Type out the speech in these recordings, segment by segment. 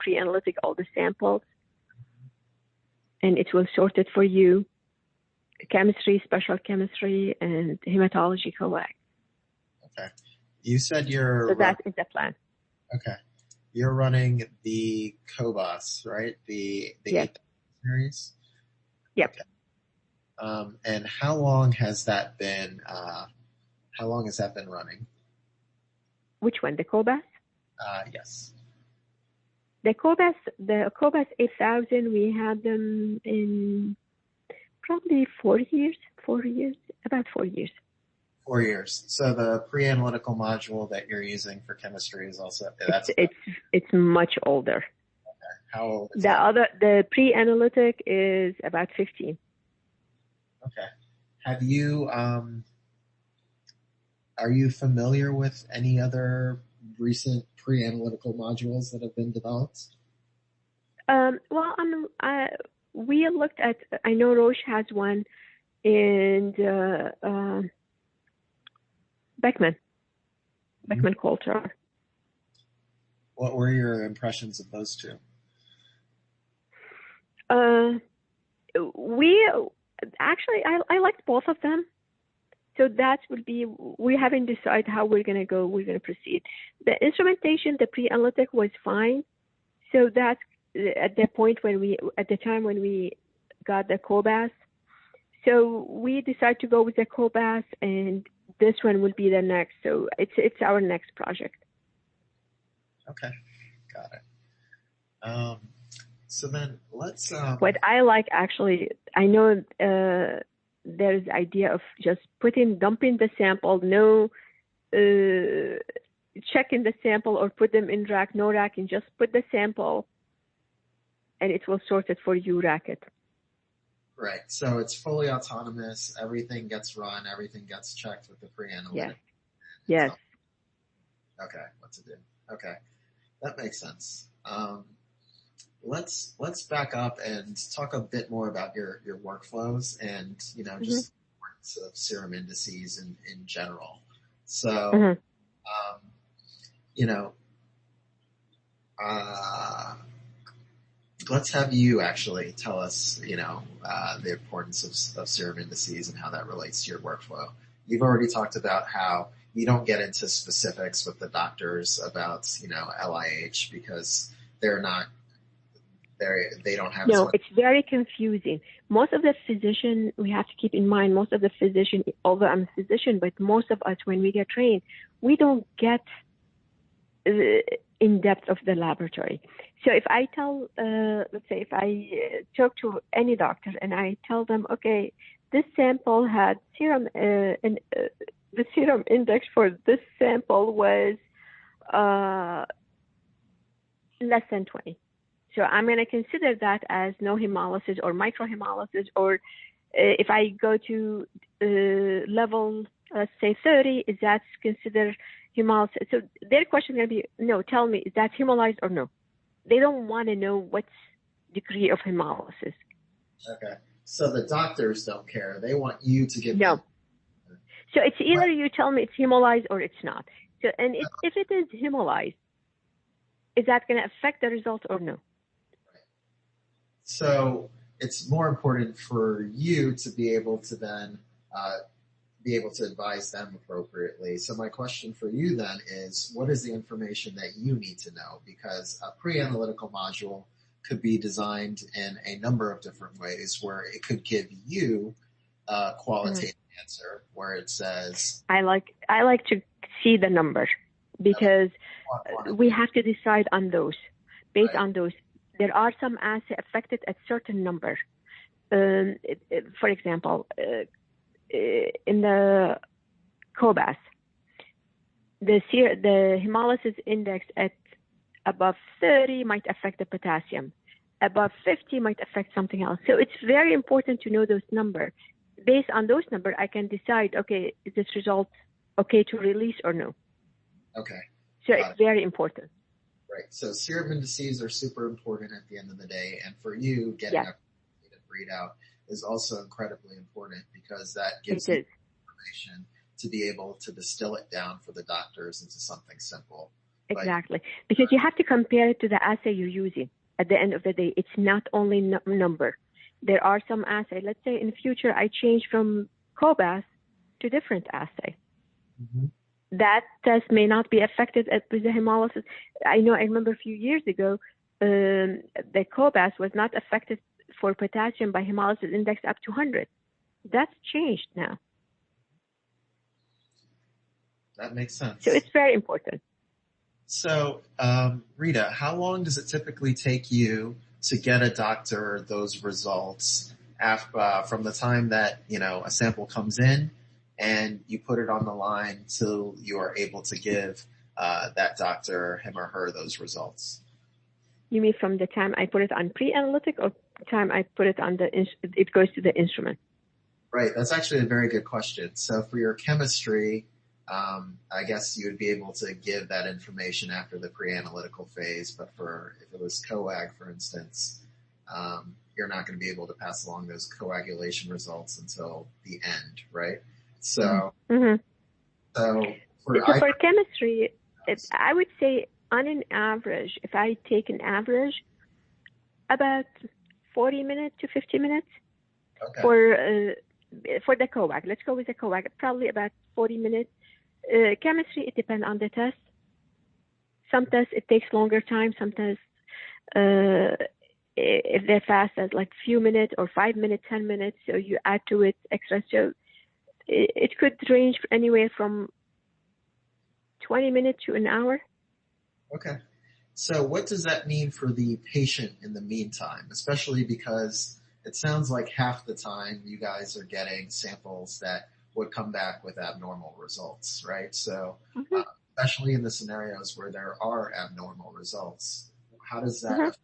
pre-analytic all the samples, and it will sort it for you. Chemistry, special chemistry, and hematology coag. Okay. You said you're... So that is the plan. Okay. You're running the Cobas, right? The Yes. 8 series? Yep. Okay. And how long has that been running? Which one? The Cobas? Yes. The Cobas 8000, we had them in probably 4 years, about 4 years. 4 years. So the pre-analytical module that you're using for chemistry is also, it's much older. Okay. How old is that? The pre-analytic is about 15. Okay. Have you, are you familiar with any other recent pre-analytical modules that have been developed? We looked at, I know Roche has one, and Beckman Coulter. What were your impressions of those two? I liked both of them. So that would be, we haven't decided how we're going to proceed. The instrumentation, the pre-analytic was fine. So that's at the time when we got the Cobas. So we decided to go with the Cobas, and this one will be the next. So it's our next project. Okay, got it. So then let's. What I like, actually, I know there's the idea of just dumping the sample, no checking the sample or put them in rack, no rack, and just put the sample, and it will sort it for you, rack it. Right. So it's fully autonomous. Everything gets run. Everything gets checked with the pre-analytic. Yes. Okay. What to do? Okay. That makes sense. Let's back up and talk a bit more about your workflows and, just the importance of serum indices in general. So, let's have you actually tell us, the importance of serum indices and how that relates to your workflow. You've already talked about how you don't get into specifics with the doctors about, LIH because they don't have. No, it's very confusing. Most of the physician, we have to keep in mind, although I'm a physician, but most of us, when we get trained, we don't get in depth of the laboratory. So if I tell, let's say, if I talk to any doctor and I tell them, okay, this sample had serum, the serum index for this sample was less than 20. So I'm going to consider that as no hemolysis or microhemolysis, or if I go to level, let's say 30, is that considered hemolysis? So their question is going to be, no, tell me, is that hemolyzed or no? They don't want to know what's degree of hemolysis. Okay. So the doctors don't care. They want you to give No. them. So it's either you tell me it's hemolyzed or it's not. So, and if it is hemolyzed, is that going to affect the result or no? So it's more important for you to be able to then be able to advise them appropriately. So my question for you then is, what is the information that you need to know? Because a pre-analytical module could be designed in a number of different ways where it could give you a qualitative answer where it says... I like to see the number because we have to decide on those. Based on those, there are some assays affected at certain number. For example, in the Cobas, the hemolysis index at above 30 might affect the potassium. Above 50 might affect something else. So it's very important to know those numbers. Based on those numbers, I can decide, okay, is this result okay to release or no? Okay. So it's very important. Right. So serum indices are super important at the end of the day. And for you, getting a readout is also incredibly important because that gives you information to be able to distill it down for the doctors into something simple. Exactly. Because you have to compare it to the assay you're using. At the end of the day, it's not only number. There are some assays. Let's say in the future, I change from cobas to different assay. Mm-hmm. That test may not be affected with the hemolysis. I remember a few years ago, the cobas was not affected for potassium by hemolysis index up to 100. That's changed now. That makes sense. So it's very important. So, Rita, how long does it typically take you to get a doctor those results from the time that, a sample comes in and you put it on the line till you are able to give that doctor, him or her, those results? You mean from the time I put it on pre-analytic or the time I put it on it goes to the instrument? Right. That's actually a very good question. So for your chemistry, I guess you would be able to give that information after the pre-analytical phase, but if it was coag, for instance, you're not going to be able to pass along those coagulation results until the end, right? So, mm-hmm. so for chemistry, I would say on an average, if I take an average, about 40 minutes to 50 minutes for the coag. Let's go with the coag. Probably about 40 minutes. Chemistry, it depends on the test. Some tests, it takes longer time. Some tests, if they're fast, as like few minutes or 5 minutes, 10 minutes, so you add to it extra. So it could range anywhere from 20 minutes to an hour. Okay. So what does that mean for the patient in the meantime, especially because it sounds like half the time you guys are getting samples that would come back with abnormal results, right? So especially in the scenarios where there are abnormal results, how does that affect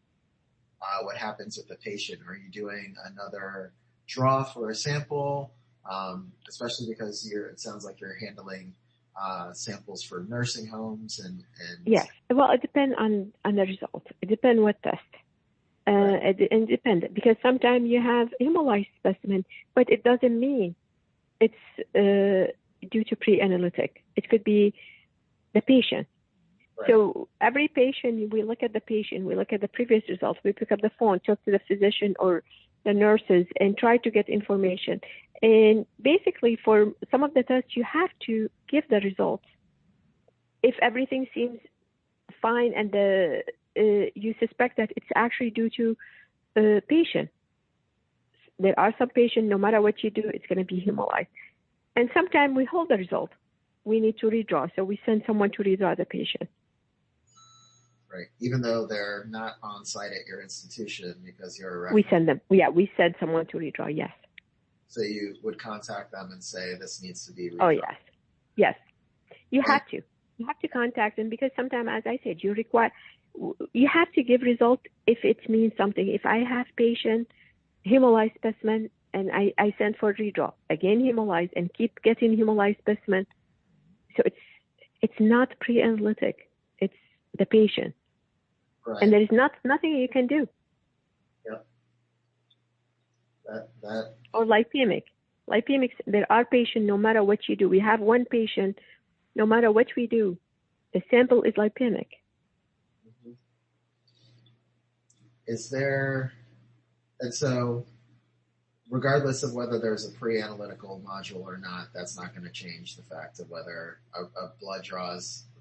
what happens with the patient? Are you doing another draw for a sample? Especially because it sounds like you're handling samples for nursing homes and yes. Well, it depends on the result. It depends what test. It depends because sometimes you have hemolyzed specimen, but it doesn't mean it's due to pre-analytic. It could be the patient. Right. So every patient, we look at the patient, we look at the previous results, we pick up the phone, talk to the physician or the nurses and try to get information. And basically for some of the tests, you have to give the results. If everything seems fine and you suspect that it's actually due to patient. There are some patients, no matter what you do, it's going to be hemolyzed. And sometimes we hold the result. We need to redraw. So we send someone to redraw the patient. Right. Even though they're not on site at your institution because you're a reference. We send them. Yeah, we send someone to redraw, yes. So you would contact them and say this needs to be redrawn. Oh, yes. Yes. You have to. You have to contact them because sometimes, as I said, you have to give results if it means something. If I have patient hemolyzed specimen and I send for redraw, again hemolyzed and keep getting hemolyzed specimen. So it's not pre-analytic. It's the patient. Right. And there is nothing you can do. Yep. Or lipemic. Lipemics, there are patients no matter what you do. We have one patient, no matter what we do, the sample is lipemic. Mm-hmm. And so regardless of whether there's a pre-analytical module or not, that's not going to change the fact of whether a blood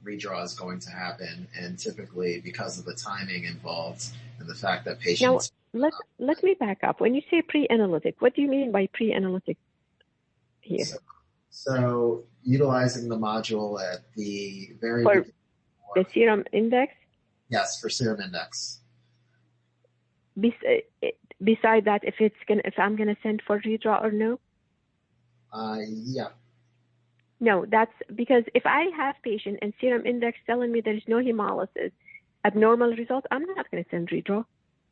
redraw is going to happen. And typically because of the timing involved and the fact that patients... Now, let me back up. When you say pre-analytic, what do you mean by pre-analytic here? So utilizing the module at the very beginning. The serum index? Yes, for serum index. Beside that, if I'm gonna send for redraw or no? Yeah. No, that's because if I have patient and serum index telling me there is no hemolysis, abnormal result, I'm not gonna send redraw.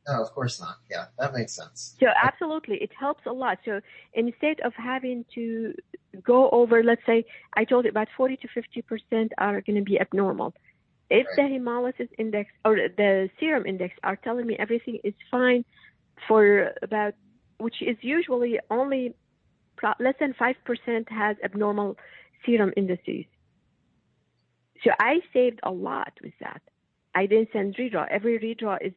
No, of course not. Yeah, that makes sense. So absolutely, it helps a lot. So instead of having to go over, let's say, I told you about 40 to 50% are going to be abnormal. If the hemolysis index or the serum index are telling me everything is fine for about, which is usually only less than 5% has abnormal serum indices. So I saved a lot with that. I didn't send redraw. Every redraw is